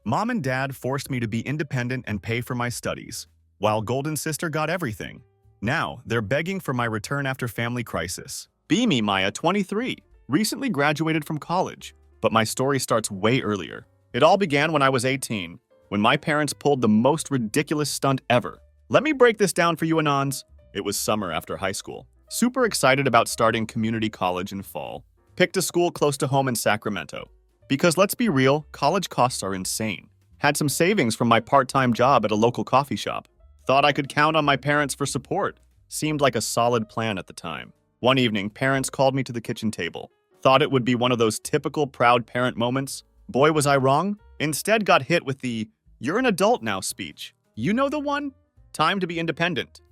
Mom and Dad forced me to be independent and pay for my studies, while Golden Sister got everything. Now, they're begging for my return after family crisis. Be me, Maya, 23, recently graduated from college. But my story starts way earlier. It all began when I was 18, when my parents pulled the most ridiculous stunt ever. Let me break this down for you, Anons. It was summer after high school. Super excited about starting community college in fall. Picked a school close to home in Sacramento. Because let's be real, college costs are insane. Had some savings from my part-time job at a local coffee shop. Thought I could count on my parents for support. Seemed like a solid plan at the time. One evening, parents called me to the kitchen table. Thought it would be one of those typical proud parent moments. Boy, was I wrong. Instead got hit with the, "You're an adult now" speech. You know the one? Time to be independent.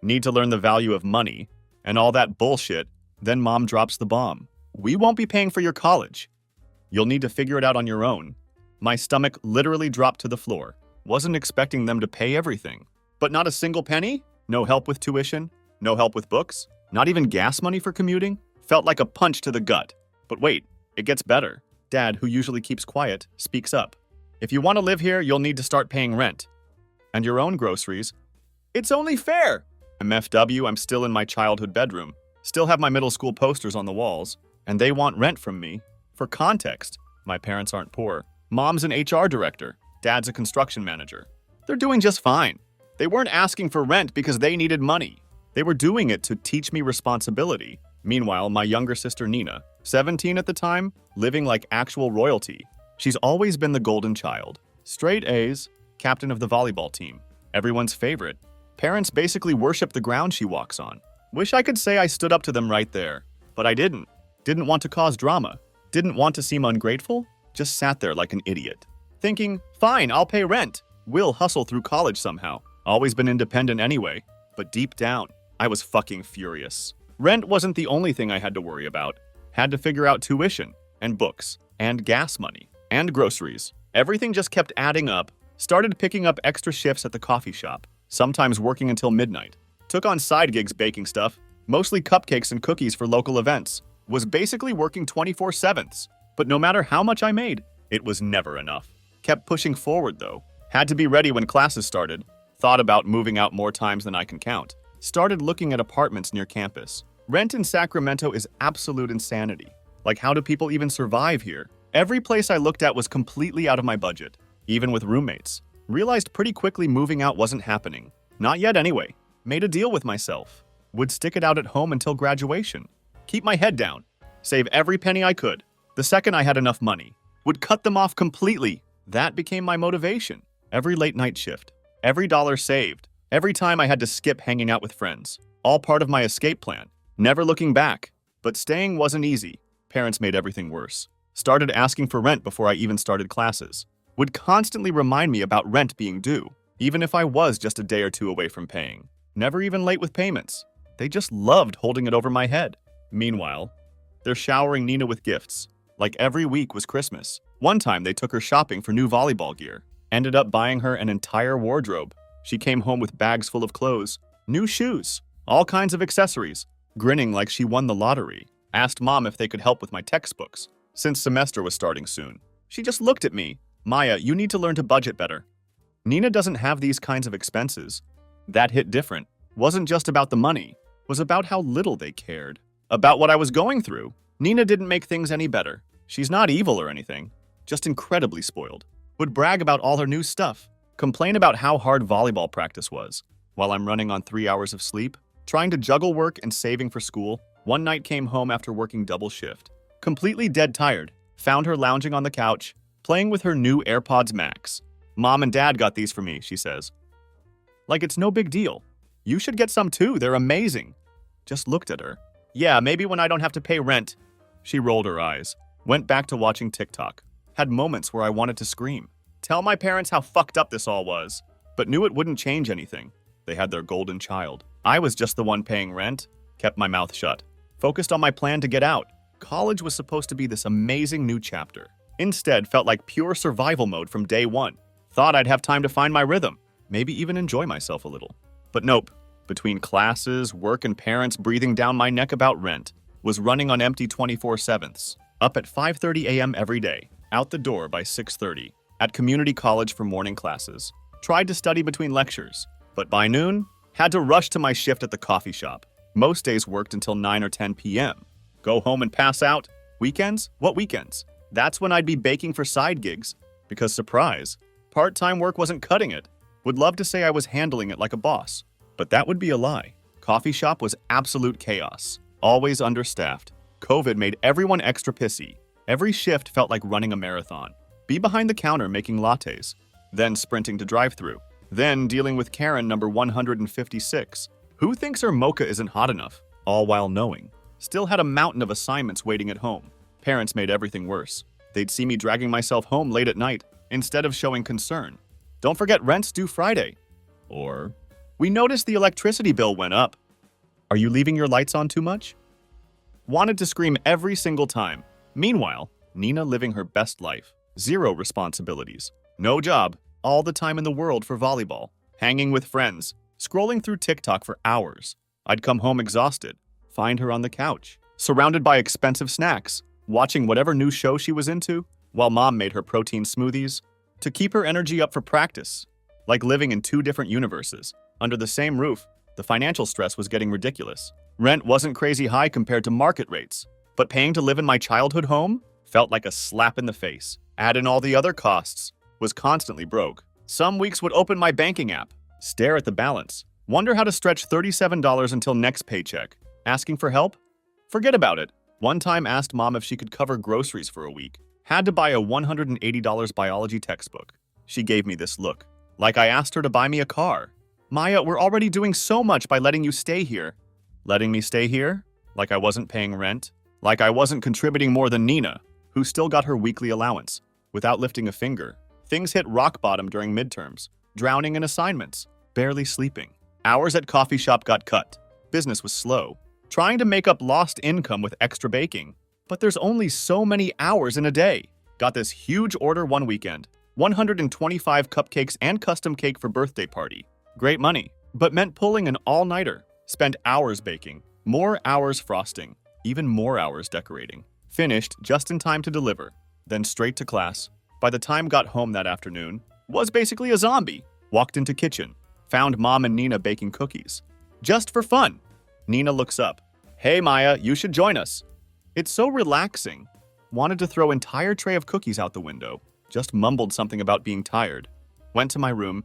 Need to learn the value of money and all that bullshit. Then mom drops the bomb. We won't be paying for your college. You'll need to figure it out on your own. My stomach literally dropped to the floor. Wasn't expecting them to pay everything. But not a single penny? No help with tuition? No help with books? Not even gas money for commuting? Felt like a punch to the gut. But wait, it gets better. Dad, who usually keeps quiet, speaks up. If you want to live here, you'll need to start paying rent. And your own groceries. It's only fair. MFW, I'm still in my childhood bedroom. Still have my middle school posters on the walls. And they want rent from me. For context, my parents aren't poor. Mom's an HR director. Dad's a construction manager. They're doing just fine. They weren't asking for rent because they needed money. They were doing it to teach me responsibility. Meanwhile, my younger sister Nina, 17 at the time, living like actual royalty. She's always been the golden child. Straight A's, captain of the volleyball team. Everyone's favorite. Parents basically worship the ground she walks on. Wish I could say I stood up to them right there. But I didn't. Didn't want to cause drama. Didn't want to seem ungrateful. Just sat there like an idiot. Thinking, fine, I'll pay rent. We'll hustle through college somehow. Always been independent anyway. But deep down, I was fucking furious. Rent wasn't the only thing I had to worry about. Had to figure out tuition, and books, and gas money, and groceries. Everything just kept adding up. Started picking up extra shifts at the coffee shop, sometimes working until midnight. Took on side gigs baking stuff, mostly cupcakes and cookies for local events. Was basically working 24/7. But no matter how much I made, it was never enough. Kept pushing forward though. Had to be ready when classes started. Thought about moving out more times than I can count. Started looking at apartments near campus. Rent in Sacramento is absolute insanity. Like, how do people even survive here? Every place I looked at was completely out of my budget, even with roommates. Realized pretty quickly moving out wasn't happening. Not yet anyway. Made a deal with myself. Would stick it out at home until graduation. Keep my head down. Save every penny I could. The second I had enough money. Would cut them off completely. That became my motivation. Every late night shift. Every dollar saved. Every time I had to skip hanging out with friends. All part of my escape plan. Never looking back. But staying wasn't easy. Parents made everything worse. Started asking for rent before I even started classes. Would constantly remind me about rent being due, even if I was just a day or two away from paying. Never even late with payments. They just loved holding it over my head. Meanwhile, they're showering Nina with gifts. Like every week was Christmas. One time they took her shopping for new volleyball gear. Ended up buying her an entire wardrobe. She came home with bags full of clothes, new shoes, all kinds of accessories, grinning like she won the lottery. Asked mom if they could help with my textbooks, since semester was starting soon. She just looked at me. Maya, you need to learn to budget better. Nina doesn't have these kinds of expenses. That hit different. Wasn't just about the money. Was about how little they cared. About what I was going through. Nina didn't make things any better. She's not evil or anything. Just incredibly spoiled. Would brag about all her new stuff. Complain about how hard volleyball practice was. While I'm running on 3 hours of sleep. Trying to juggle work and saving for school. One night came home after working double shift. Completely dead tired. Found her lounging on the couch, playing with her new AirPods Max. Mom and Dad got these for me, she says. Like it's no big deal. You should get some too, they're amazing. Just looked at her. Yeah, maybe when I don't have to pay rent. She rolled her eyes. Went back to watching TikTok. Had moments where I wanted to scream. Tell my parents how fucked up this all was. But knew it wouldn't change anything. They had their golden child. I was just the one paying rent. Kept my mouth shut. Focused on my plan to get out. College was supposed to be this amazing new chapter. Instead, felt like pure survival mode from day one. Thought I'd have time to find my rhythm. Maybe even enjoy myself a little. But nope. Between classes, work, and parents breathing down my neck about rent, was running on empty 24/7. Up at 5:30 a.m. every day. Out the door by 6:30. at community college for morning classes. Tried to study between lectures, but by noon, had to rush to my shift at the coffee shop. Most days worked until 9 or 10 p.m. Go home and pass out. Weekends? What weekends? That's when I'd be baking for side gigs. Because surprise, part-time work wasn't cutting it. Would love to say I was handling it like a boss, but that would be a lie. Coffee shop was absolute chaos. Always understaffed. COVID made everyone extra pissy. Every shift felt like running a marathon. Be behind the counter making lattes, then sprinting to drive-thru, then dealing with Karen number 156, who thinks her mocha isn't hot enough, all while knowing. Still had a mountain of assignments waiting at home. Parents made everything worse. They'd see me dragging myself home late at night instead of showing concern. Don't forget rent's due Friday. Or, we noticed the electricity bill went up. Are you leaving your lights on too much? Wanted to scream every single time. Meanwhile, Nina living her best life. 0 responsibilities. No job. All the time in the world for volleyball. Hanging with friends. Scrolling through TikTok for hours. I'd come home exhausted. Find her on the couch. Surrounded by expensive snacks. Watching whatever new show she was into, while mom made her protein smoothies. To keep her energy up for practice. Like living in 2 different universes. Under the same roof, the financial stress was getting ridiculous. Rent wasn't crazy high compared to market rates, but paying to live in my childhood home felt like a slap in the face. Add in all the other costs. Was constantly broke. Some weeks would open my banking app, stare at the balance, wonder how to stretch $37 until next paycheck. Asking for help? Forget about it. One time asked mom if she could cover groceries for a week. Had to buy a $180 biology textbook. She gave me this look, like I asked her to buy me a car. Maya, we're already doing so much by letting you stay here. Letting me stay here? Like I wasn't paying rent? Like I wasn't contributing more than Nina, who still got her weekly allowance, without lifting a finger. Things hit rock bottom during midterms, drowning in assignments, barely sleeping. Hours at coffee shop got cut. Business was slow. Trying to make up lost income with extra baking. But there's only so many hours in a day. Got this huge order one weekend. 125 cupcakes and custom cake for birthday party. Great money, but meant pulling an all-nighter. Spent hours baking, more hours frosting, even more hours decorating. Finished just in time to deliver, then straight to class. By the time got home that afternoon, was basically a zombie. Walked into kitchen, found mom and Nina baking cookies. Just for fun. Nina looks up. Hey Maya, you should join us. It's so relaxing. Wanted to throw entire tray of cookies out the window. Just mumbled something about being tired. Went to my room.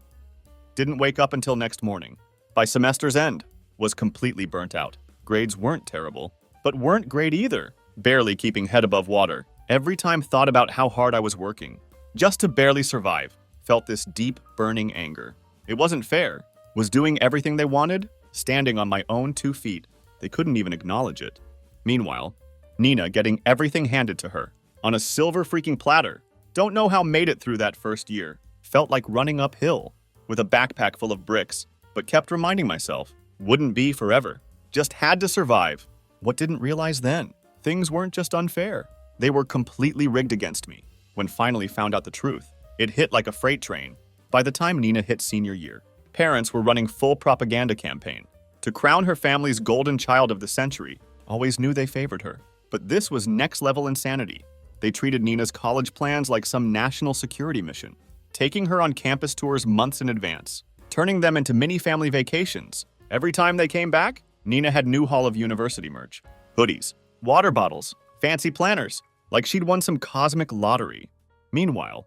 Didn't wake up until next morning. By semester's end, was completely burnt out. Grades weren't terrible, but weren't great either. Barely keeping head above water. Every time thought about how hard I was working, just to barely survive, felt this deep, burning anger. It wasn't fair. Was doing everything they wanted, standing on my own 2 feet. They couldn't even acknowledge it. Meanwhile, Nina getting everything handed to her, on a silver freaking platter. Don't know how made it through that first year. Felt like running uphill, with a backpack full of bricks, but kept reminding myself, wouldn't be forever. Just had to survive. What didn't realize then? Things weren't just unfair. They were completely rigged against me. When finally found out the truth, it hit like a freight train. By the time Nina hit senior year, parents were running full propaganda campaign. To crown her family's golden child of the century, always knew they favored her. But this was next level insanity. They treated Nina's college plans like some national security mission, taking her on campus tours months in advance, turning them into mini family vacations. Every time they came back, Nina had new Hall of University merch, hoodies, water bottles, fancy planners, like she'd won some cosmic lottery. Meanwhile,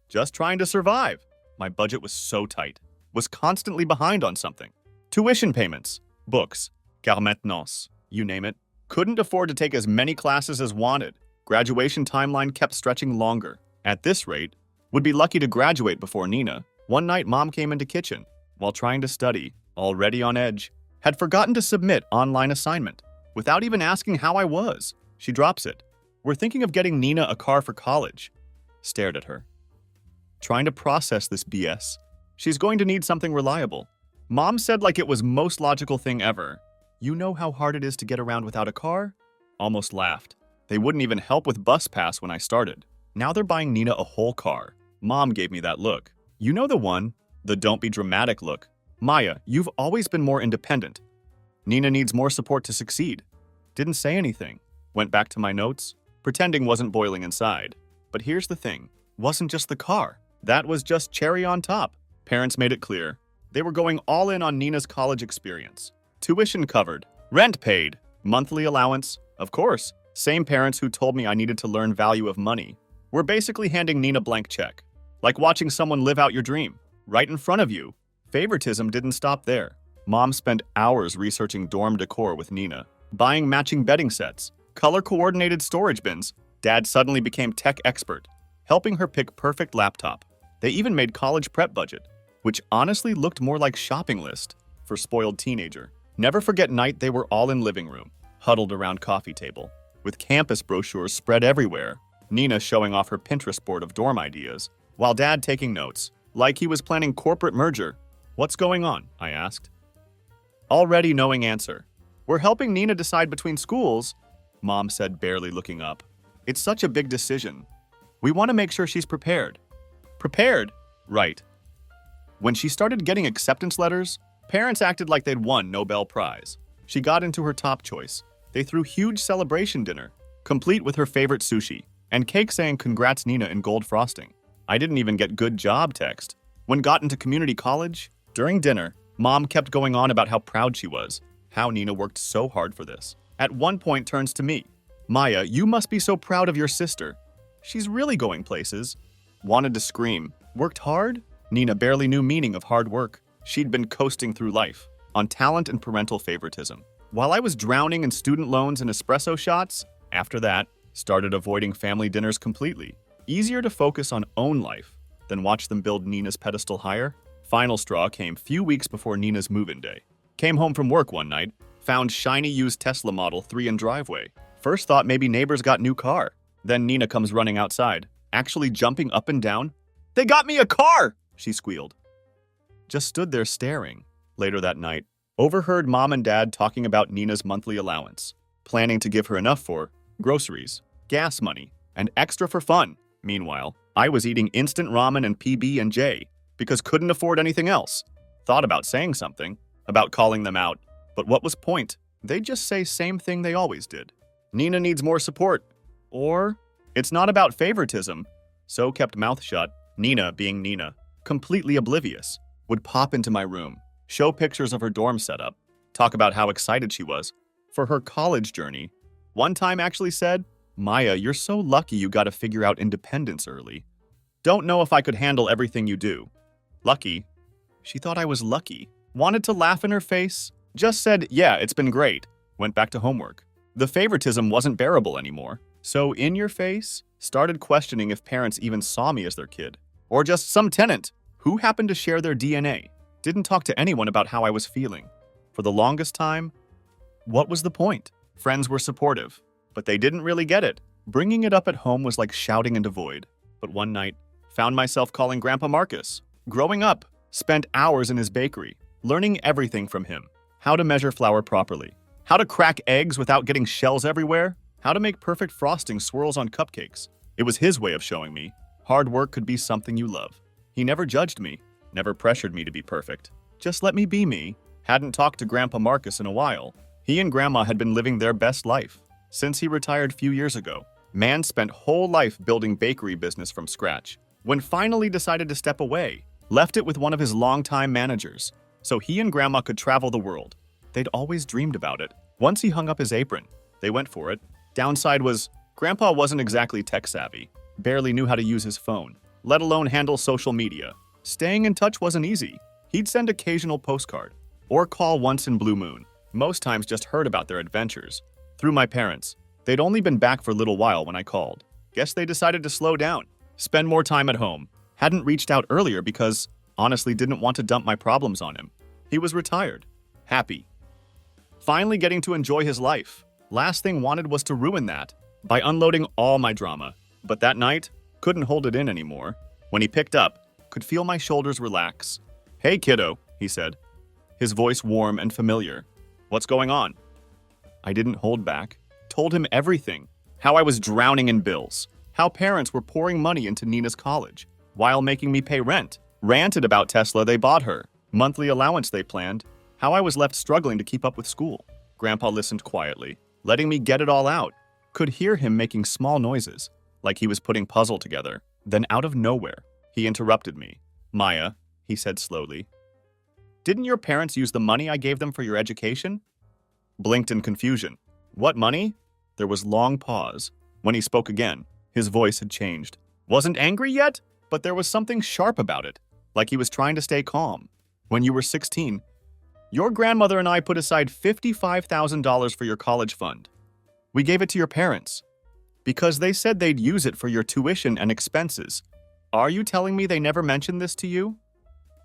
just trying to survive. My budget was so tight, was constantly behind on something. Tuition payments, books, car maintenance, you name it. Couldn't afford to take as many classes as wanted. Graduation timeline kept stretching longer. At this rate, would be lucky to graduate before Nina. One night, mom came into kitchen while trying to study, already on edge. Had forgotten to submit online assignment. Without even asking how I was, she drops it. We're thinking of getting Nina a car for college. Stared at her. Trying to process this BS. She's going to need something reliable. Mom said like it was most logical thing ever. You know how hard it is to get around without a car? Almost laughed. They wouldn't even help with bus pass when I started. Now they're buying Nina a whole car. Mom gave me that look. You know the one? The don't be dramatic look. Maya, you've always been more independent. Nina needs more support to succeed. Didn't say anything. Went back to my notes, pretending wasn't boiling inside. But here's the thing. Wasn't just the car. That was just cherry on top. Parents made it clear. They were going all in on Nina's college experience. Tuition covered, rent paid, monthly allowance, of course. Same parents who told me I needed to learn value of money were basically handing Nina blank check. Like watching someone live out your dream, right in front of you. Favoritism didn't stop there. Mom spent hours researching dorm decor with Nina, buying matching bedding sets, color-coordinated storage bins. Dad suddenly became tech expert, helping her pick perfect laptop. They even made college prep budget, which honestly looked more like shopping list for spoiled teenager. Never forget night they were all in living room, huddled around coffee table, with campus brochures spread everywhere. Nina showing off her Pinterest board of dorm ideas, while Dad taking notes, like he was planning corporate merger. What's going on? I asked. Already knowing answer. We're helping Nina decide between schools, Mom said, barely looking up. It's such a big decision. We want to make sure she's prepared. Prepared? Right. When she started getting acceptance letters, parents acted like they'd won Nobel Prize. She got into her top choice. They threw huge celebration dinner, complete with her favorite sushi, and cake saying congrats Nina in gold frosting. I didn't even get good job text. When got into community college, during dinner, Mom kept going on about how proud she was, how Nina worked so hard for this. At one point turns to me. Maya, you must be so proud of your sister. She's really going places. Wanted to scream. Worked hard? Nina barely knew meaning of hard work. She'd been coasting through life, on talent and parental favoritism. While I was drowning in student loans and espresso shots, after that, started avoiding family dinners completely. Easier to focus on own life than watch them build Nina's pedestal higher. Final straw came few weeks before Nina's move-in day. Came home from work one night, found shiny used Tesla Model 3 in driveway. First thought maybe neighbors got new car. Then Nina comes running outside, actually jumping up and down. They got me a car, she squealed. Just stood there staring. Later that night, overheard Mom and Dad talking about Nina's monthly allowance, planning to give her enough for groceries, gas money, and extra for fun. Meanwhile, I was eating instant ramen and PB&J because couldn't afford anything else. Thought about saying something, about calling them out, but what was point? They'd just say same thing they always did. Nina needs more support. Or, it's not about favoritism. So kept mouth shut. Nina, being Nina, completely oblivious, would pop into my room, show pictures of her dorm setup, talk about how excited she was for her college journey. One time actually said, Maya, you're so lucky you got to figure out independence early. Don't know if I could handle everything you do. Lucky? She thought I was lucky. Wanted to laugh in her face. Just said, yeah, it's been great. Went back to homework. The favoritism wasn't bearable anymore. So in your face, started questioning if parents even saw me as their kid. Or just some tenant who happened to share their DNA. Didn't talk to anyone about how I was feeling. For the longest time, what was the point? Friends were supportive, but they didn't really get it. Bringing it up at home was like shouting into void. But one night, found myself calling Grandpa Marcus. Growing up, spent hours in his bakery, learning everything from him. How to measure flour properly. How to crack eggs without getting shells everywhere. How to make perfect frosting swirls on cupcakes. It was his way of showing me hard work could be something you love. He never judged me, never pressured me to be perfect. Just let me be me. Hadn't talked to Grandpa Marcus in a while. He and Grandma had been living their best life since he retired few years ago. Man spent whole life building bakery business from scratch. When finally decided to step away, left it with one of his longtime managers, so he and Grandma could travel the world. They'd always dreamed about it. Once he hung up his apron, they went for it. Downside was, Grandpa wasn't exactly tech-savvy, barely knew how to use his phone, let alone handle social media. Staying in touch wasn't easy. He'd send occasional postcard, or call once in blue moon. Most times just heard about their adventures. Through my parents. They'd only been back for a little while when I called. Guess they decided to slow down, spend more time at home. Hadn't reached out earlier because, honestly, didn't want to dump my problems on him. He was retired. Happy. Finally getting to enjoy his life. Last thing wanted was to ruin that by unloading all my drama. But that night, couldn't hold it in anymore. When he picked up, could feel my shoulders relax. Hey kiddo, he said, his voice warm and familiar. What's going on? I didn't hold back. Told him everything. How I was drowning in bills. How parents were pouring money into Nina's college while making me pay rent. Ranted about Tesla they bought her. Monthly allowance they planned. How I was left struggling to keep up with school. Grandpa listened quietly, letting me get it all out. Could hear him making small noises, like he was putting puzzle together. Then out of nowhere, He interrupted me. Maya, he said slowly, didn't your parents use the money I gave them for your education? Blinked in confusion. What money? There was long pause. When he spoke again, his voice had changed. Wasn't angry yet, but there was something sharp about it, like he was trying to stay calm. When you were 16, your grandmother and I put aside $55,000 for your college fund. We gave it to your parents because they said they'd use it for your tuition and expenses. Are you telling me they never mentioned this to you?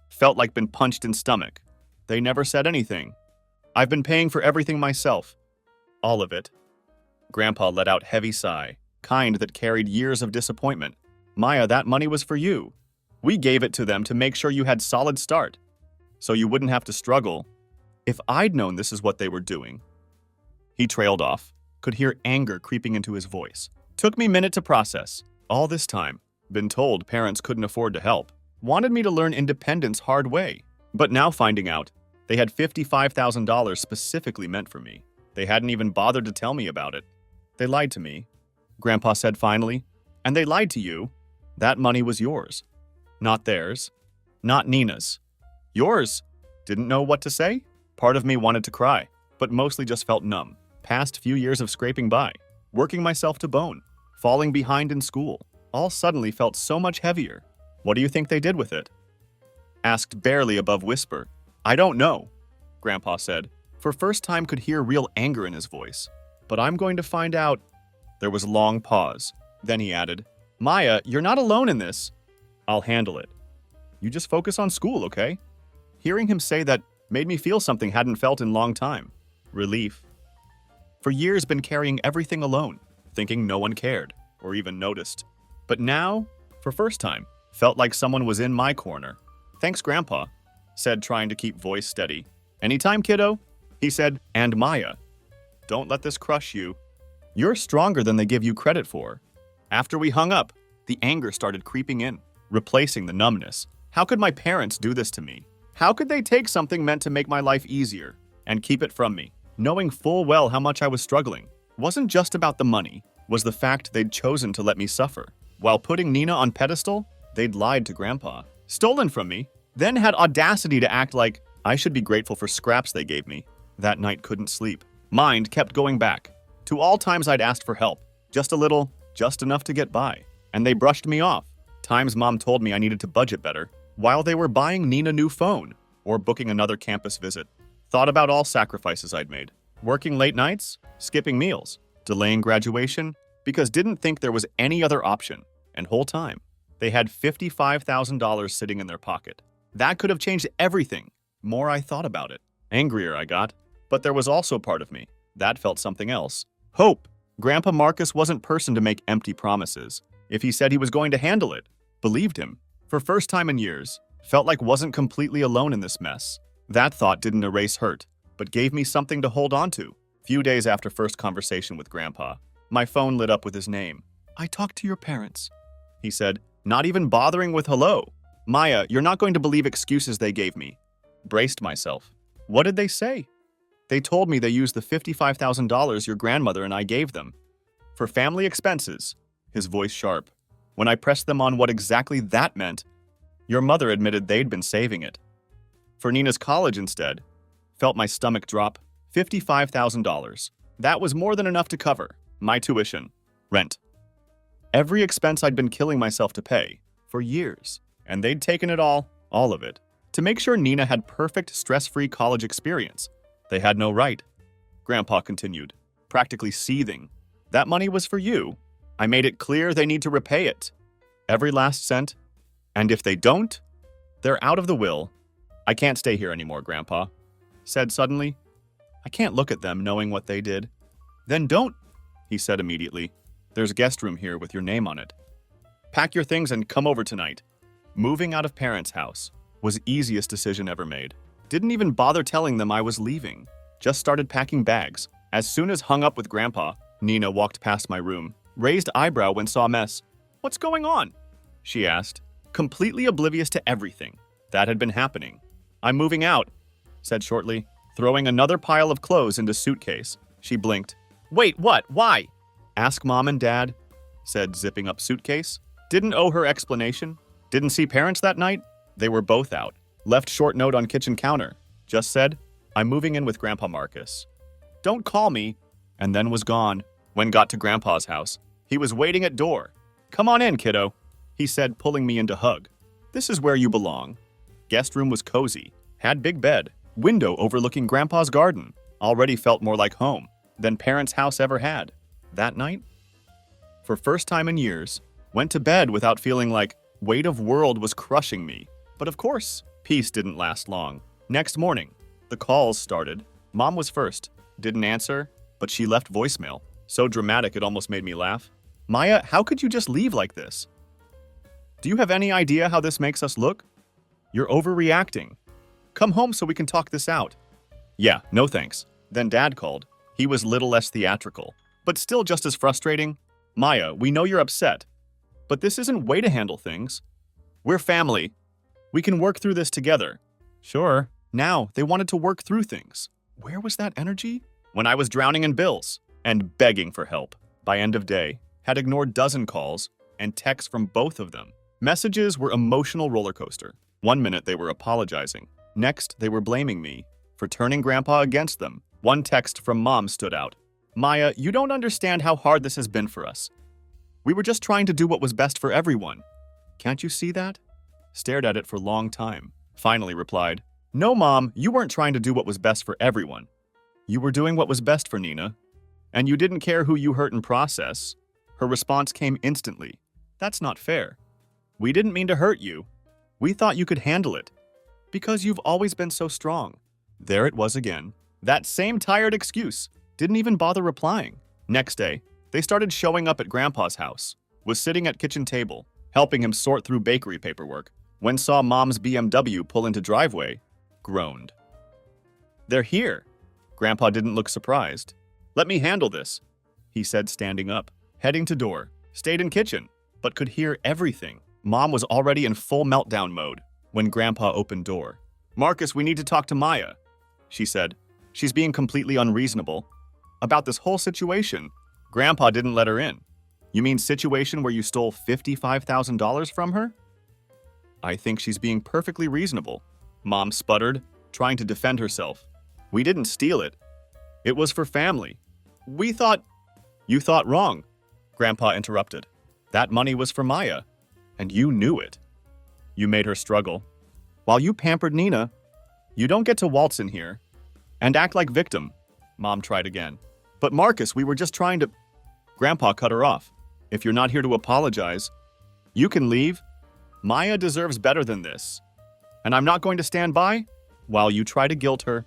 Felt like been punched in stomach. They never said anything. I've been paying for everything myself. All of it. Grandpa let out heavy sigh, kind that carried years of disappointment. Maya, that money was for you. We gave it to them to make sure you had solid start, so you wouldn't have to struggle. If I'd known this is what they were doing. He trailed off, could hear anger creeping into his voice. Took me a minute to process. All this time, been told parents couldn't afford to help. Wanted me to learn independence hard way. But now finding out, they had $55,000 specifically meant for me. They hadn't even bothered to tell me about it. They lied to me, Grandpa said finally. And they lied to you. That money was yours. Not theirs. Not Nina's. Yours. Didn't know what to say? Part of me wanted to cry, but mostly just felt numb. Past few years of scraping by, working myself to bone, falling behind in school, all suddenly felt so much heavier. What do you think they did with it? Asked barely above whisper. I don't know, Grandpa said. For first time could hear real anger in his voice. But I'm going to find out. There was a long pause. Then he added, Maya, you're not alone in this. I'll handle it. You just focus on school, okay? Hearing him say that made me feel something hadn't felt in long time. Relief. For years been carrying everything alone, thinking no one cared or even noticed. But now, for first time, felt like someone was in my corner. Thanks, Grandpa, said, trying to keep voice steady. Anytime, kiddo, he said, and Maya, don't let this crush you. You're stronger than they give you credit for. After we hung up, the anger started creeping in, replacing the numbness. How could my parents do this to me? How could they take something meant to make my life easier and keep it from me, knowing full well how much I was struggling? Wasn't just about the money, was the fact they'd chosen to let me suffer. While putting Nina on pedestal, they'd lied to Grandpa, stolen from me, then had audacity to act like I should be grateful for scraps they gave me. That night couldn't sleep. Mind kept going back to all times I'd asked for help, just a little, just enough to get by, and they brushed me off. Times Mom told me I needed to budget better, while they were buying Nina a new phone or booking another campus visit. Thought about all sacrifices I'd made. Working late nights, skipping meals, delaying graduation, because didn't think there was any other option. And whole time, they had $55,000 sitting in their pocket. That could have changed everything. More I thought about it, angrier I got. But there was also part of me that felt something else. Hope. Grandpa Marcus wasn't person to make empty promises. If he said he was going to handle it, believed him. For first time in years, felt like wasn't completely alone in this mess. That thought didn't erase hurt, but gave me something to hold on to. Few days after first conversation with Grandpa, my phone lit up with his name. I talked to your parents, he said, not even bothering with hello. Maya, you're not going to believe excuses they gave me. Braced myself. What did they say? They told me they used the $55,000 your grandmother and I gave them for family expenses, his voice sharp. When I pressed them on what exactly that meant, your mother admitted they'd been saving it. For Nina's college instead, felt my stomach drop. $55,000. That was more than enough to cover my tuition, rent, every expense I'd been killing myself to pay for years. And they'd taken it all of it, to make sure Nina had perfect stress-free college experience. They had no right. Grandpa continued, practically seething. That money was for you. I made it clear they need to repay it. Every last cent. And if they don't, they're out of the will. I can't stay here anymore, Grandpa said suddenly. I can't look at them knowing what they did. Then don't, he said immediately. There's a guest room here with your name on it. Pack your things and come over tonight. Moving out of parents' house was easiest decision ever made. Didn't even bother telling them I was leaving. Just started packing bags. As soon as hung up with Grandpa, Nina walked past my room, raised eyebrow when saw mess. What's going on? She asked, completely oblivious to everything that had been happening. I'm moving out, said shortly, throwing another pile of clothes into suitcase. She blinked. Wait, what? Why? Ask Mom and Dad, said, zipping up suitcase. Didn't owe her explanation. Didn't see parents that night? They were both out. Left short note on kitchen counter. Just said, I'm moving in with Grandpa Marcus. Don't call me. And then was gone. When got to Grandpa's house, he was waiting at door. Come on in, kiddo, he said, pulling me into hug. This is where you belong. Guest room was cozy. Had big bed. Window overlooking Grandpa's garden. Already felt more like home than parents' house ever had. That night, for first time in years, went to bed without feeling like weight of world was crushing me. But of course, peace didn't last long. Next morning, the calls started. Mom was first. Didn't answer, but she left voicemail. So dramatic it almost made me laugh. Maya, how could you just leave like this? Do you have any idea how this makes us look? You're overreacting. Come home so we can talk this out. Yeah, no thanks. Then Dad called. He was little less theatrical, but still just as frustrating. Maya, we know you're upset, but this isn't way to handle things. We're family. We can work through this together. Sure. Now, they wanted to work through things. Where was that energy? When I was drowning in bills and begging for help. By end of day, had ignored dozen calls and texts from both of them. Messages were emotional roller coaster. 1 minute they were apologizing. Next, they were blaming me for turning Grandpa against them. One text from Mom stood out. Maya, you don't understand how hard this has been for us. We were just trying to do what was best for everyone. Can't you see that? Stared at it for a long time. Finally replied, No, Mom, you weren't trying to do what was best for everyone. You were doing what was best for Nina. And you didn't care who you hurt in process. Her response came instantly. That's not fair. We didn't mean to hurt you. We thought you could handle it. Because you've always been so strong. There it was again. That same tired excuse. Didn't even bother replying. Next day, they started showing up at Grandpa's house. Was sitting at kitchen table, helping him sort through bakery paperwork. When saw Mom's BMW pull into driveway, groaned. They're here. Grandpa didn't look surprised. Let me handle this, he said, standing up. Heading to door. Stayed in kitchen, but could hear everything. Mom was already in full meltdown mode when Grandpa opened door. Marcus, we need to talk to Maya, she said. She's being completely unreasonable about this whole situation. Grandpa didn't let her in. You mean situation where you stole $55,000 from her? I think she's being perfectly reasonable. Mom sputtered, trying to defend herself. We didn't steal it. It was for family. We thought... You thought wrong, Grandpa interrupted. That money was for Maya, and you knew it. You made her struggle. While you pampered Nina, you don't get to waltz in here and act like victim. Mom tried again. But Marcus, we were just trying to... Grandpa cut her off. If you're not here to apologize, you can leave. Maya deserves better than this. And I'm not going to stand by while you try to guilt her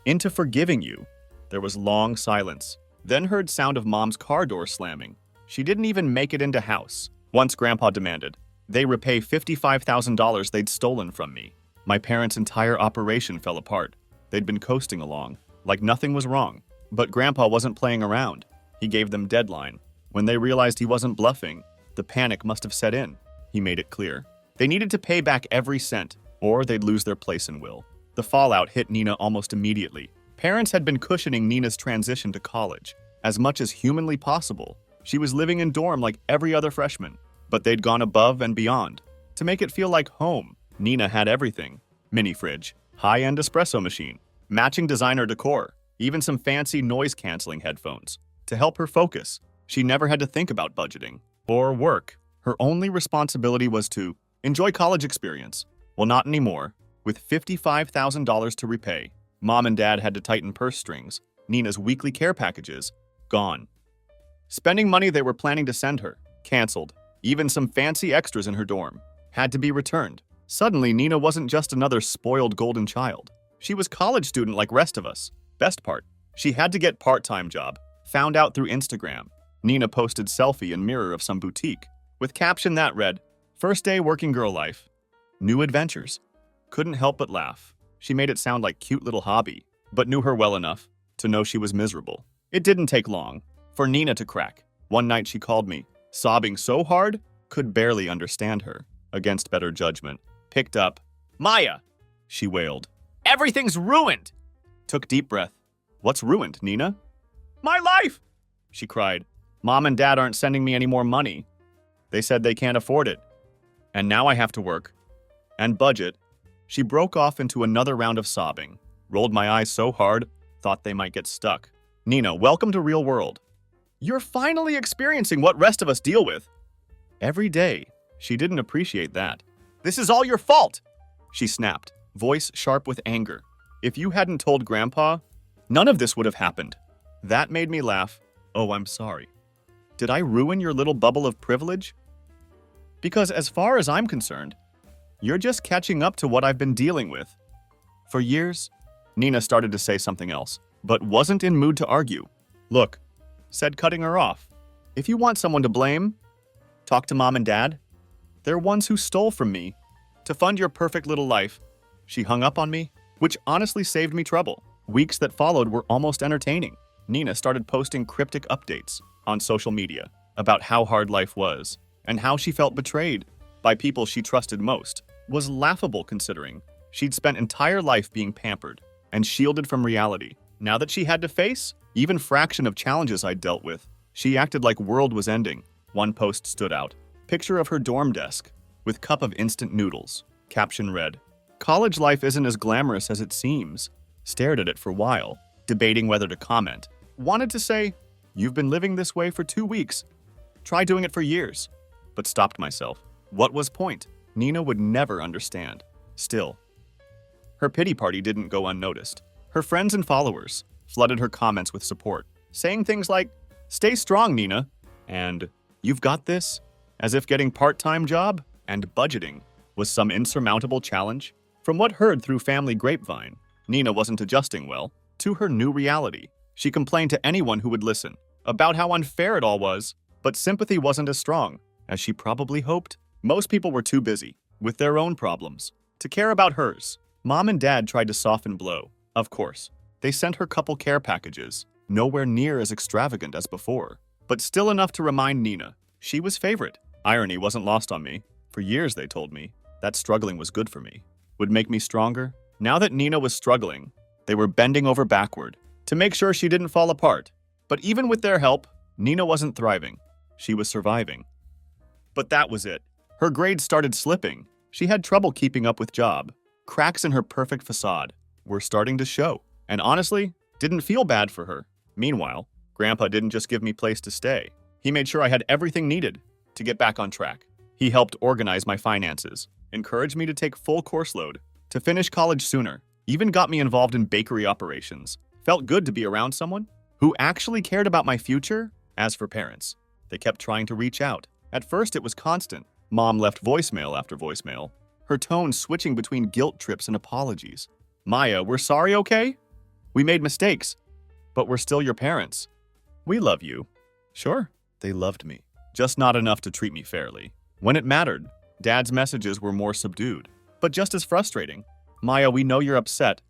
into forgiving you. There was long silence. Then heard sound of Mom's car door slamming. She didn't even make it into house. Once Grandpa demanded, they repay $55,000 they'd stolen from me. My parents' entire operation fell apart. They'd been coasting along, like nothing was wrong. But Grandpa wasn't playing around. He gave them deadline. When they realized he wasn't bluffing, the panic must have set in. He made it clear. They needed to pay back every cent, or they'd lose their place in will. The fallout hit Nina almost immediately. Parents had been cushioning Nina's transition to college as much as humanly possible. She was living in dorm like every other freshman, but they'd gone above and beyond to make it feel like home. Nina had everything. Mini fridge, high-end espresso machine, matching designer decor, even some fancy noise-canceling headphones. To help her focus, she never had to think about budgeting or work. Her only responsibility was to enjoy college experience. Well, not anymore. With $55,000 to repay, Mom and Dad had to tighten purse strings. Nina's weekly care packages, gone. Spending money they were planning to send her, canceled. Even some fancy extras in her dorm had to be returned. Suddenly, Nina wasn't just another spoiled golden child. She was college student like rest of us. Best part, she had to get part-time job. Found out through Instagram. Nina posted selfie in mirror of some boutique with caption that read, "First day working girl life. New adventures." Couldn't help but laugh. She made it sound like cute little hobby, but knew her well enough to know she was miserable. It didn't take long for Nina to crack. One night she called me, sobbing so hard, could barely understand her. Against better judgment, picked up. Maya, she wailed. Everything's ruined. Took deep breath. What's ruined, Nina? My life, she cried. Mom and Dad aren't sending me any more money. They said they can't afford it. And now I have to work. And budget. She broke off into another round of sobbing, rolled my eyes so hard, thought they might get stuck. Nina, welcome to real world. You're finally experiencing what rest of us deal with. Every day. She didn't appreciate that. This is all your fault, she snapped, voice sharp with anger. If you hadn't told Grandpa, none of this would have happened. That made me laugh. Oh, I'm sorry. Did I ruin your little bubble of privilege? Because as far as I'm concerned, you're just catching up to what I've been dealing with. For years, Nina started to say something else, but wasn't in mood to argue. Look, said, cutting her off. If you want someone to blame, talk to Mom and Dad. They're ones who stole from me to fund your perfect little life. She hung up on me, which honestly saved me trouble. Weeks that followed were almost entertaining. Nina started posting cryptic updates on social media about how hard life was and how she felt betrayed by people she trusted most. Was laughable considering she'd spent entire life being pampered and shielded from reality. Now that she had to face even fraction of challenges I'd dealt with, she acted like world was ending. One post stood out. Picture of her dorm desk with cup of instant noodles. Caption read, "College life isn't as glamorous as it seems." Stared at it for a while, debating whether to comment. Wanted to say, "You've been living this way for 2 weeks. Try doing it for years." But stopped myself. What was point? Nina would never understand. Still, her pity party didn't go unnoticed. Her friends and followers flooded her comments with support, saying things like, "Stay strong, Nina," and "You've got this," as if getting part-time job and budgeting was some insurmountable challenge. From what heard through family grapevine, Nina wasn't adjusting well to her new reality. She complained to anyone who would listen about how unfair it all was, but sympathy wasn't as strong as she probably hoped. Most people were too busy with their own problems to care about hers. Mom and Dad tried to soften blow. Of course, they sent her couple care packages, nowhere near as extravagant as before, but still enough to remind Nina she was favorite. Irony wasn't lost on me. For years, they told me that struggling was good for me, would make me stronger. Now that Nina was struggling, they were bending over backward to make sure she didn't fall apart. But even with their help, Nina wasn't thriving. She was surviving. But that was it. Her grades started slipping. She had trouble keeping up with job. Cracks in her perfect facade were starting to show. And honestly, didn't feel bad for her. Meanwhile, Grandpa didn't just give me place to stay. He made sure I had everything needed to get back on track. He helped organize my finances, encouraged me to take full course load, to finish college sooner, even got me involved in bakery operations. Felt good to be around someone who actually cared about my future. As for parents, they kept trying to reach out. At first, it was constant. Mom left voicemail after voicemail, her tone switching between guilt trips and apologies. "Maya, we're sorry, okay? We made mistakes, but we're still your parents. We love you." Sure, they loved me, just not enough to treat me fairly. When it mattered, Dad's messages were more subdued, but just as frustrating. "Maya, we know you're upset,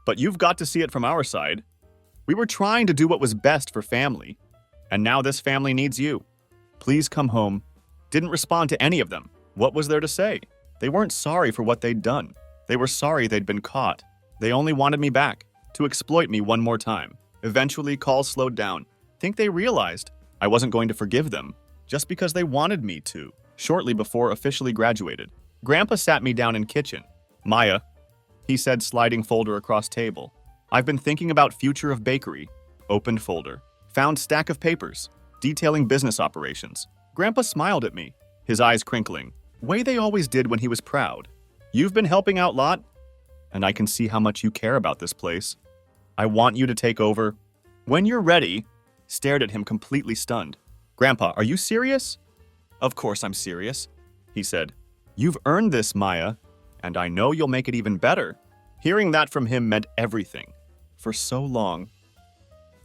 but you've got to see it from our side. We were trying to do what was best for family, and now this family needs you. Please come home." Didn't respond to any of them. What was there to say? They weren't sorry for what they'd done. They were sorry they'd been caught. They only wanted me back, to exploit me one more time. Eventually, calls slowed down. Think they realized I wasn't going to forgive them, just because they wanted me to. Shortly before officially graduated, Grandpa sat me down in kitchen. "Maya," he said, sliding folder across table. "I've been thinking about future of bakery." Opened folder. Found stack of papers, detailing business operations. Grandpa smiled at me, his eyes crinkling, way they always did when he was proud. "You've been helping out lot, and I can see how much you care about this place. I want you to take over when you're ready." Stared at him completely stunned. "Grandpa, are you serious?" "Of course I'm serious," he said. "You've earned this, Maya, and I know you'll make it even better." Hearing that from him meant everything. For so long,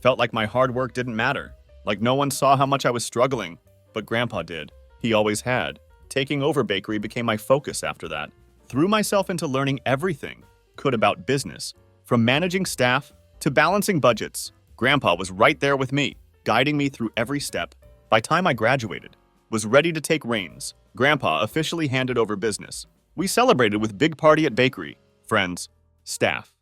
felt like my hard work didn't matter, like no one saw how much I was struggling. But Grandpa did. He always had. Taking over bakery became my focus after that. Threw myself into learning everything could about business, from managing staff to balancing budgets. Grandpa was right there with me, guiding me through every step. By time I graduated, was ready to take reins, Grandpa officially handed over business. We celebrated with big party at bakery, friends, staff.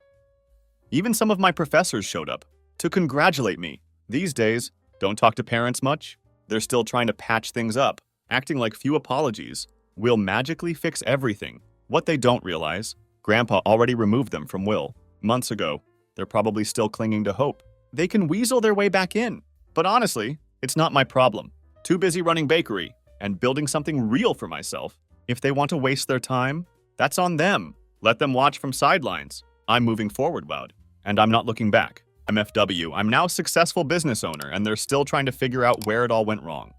Even some of my professors showed up to congratulate me. These days, don't talk to parents much. They're still trying to patch things up, acting like few apologies Will magically fix everything. What they don't realize, Grandpa already removed them from Will months ago. They're probably still clinging to hope. They can weasel their way back in. But honestly, it's not my problem. Too busy running bakery and building something real for myself. If they want to waste their time, that's on them. Let them watch from sidelines. I'm moving forward, Woud, and I'm not looking back. MFW, I'm now a successful business owner, and they're still trying to figure out where it all went wrong.